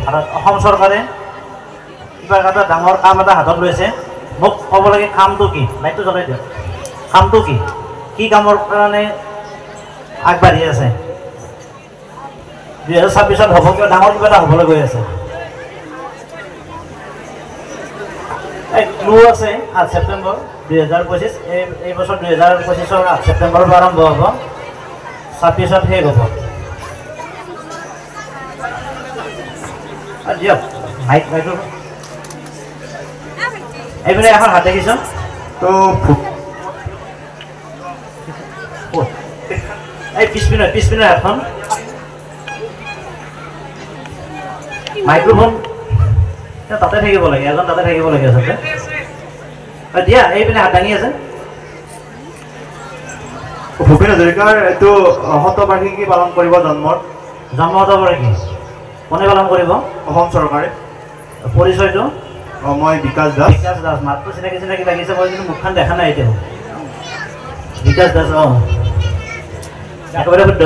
অসম চৰকাৰে কিবা এটা ডাঙৰ কাম এটা হাতত লৈছে মোক ক'ব লাগে কামটো কি লাইটটো জ্বলাই দিয়ক কামটো কি কামৰ কাৰণে আগবাঢ়ি আছে 2026 হ'ব কিবা ডাঙৰ কিবা এটা হ'বলৈ গৈ আছে ক্লু আছে 8 ছেপ্টেম্বৰ 2025 এই বছৰ 2025 8 ছেপ্টেম্বৰৰ পৰা আৰম্ভ হ'ব 26ত শেষ হ'ব দিয়ক মাইকটো এইপিনে এখন হাত দেখিছ তো এই পিছপিনে হাতখন মাইক্ৰোফোন তাতে থাকিব লাগে এজন তাতে থাকিব লাগে আচলতে দিয়া এইপিনে হাত দাঙি আছে ভূপেন হাজৰিকাৰ এইটো শতবাৰ্ষিকী পালন কৰিব জন্ম শতবাৰ্ষিকী কোনে পালন কৰিব অসম চৰকাৰে পৰিচয়টো মই বিকাশ দাস মাতটো চিনাকি লাগিছে মই কিন্তু মুখখন দেখা নাই এতিয়া বিকাশ দাস একেবাৰে শুদ্ধ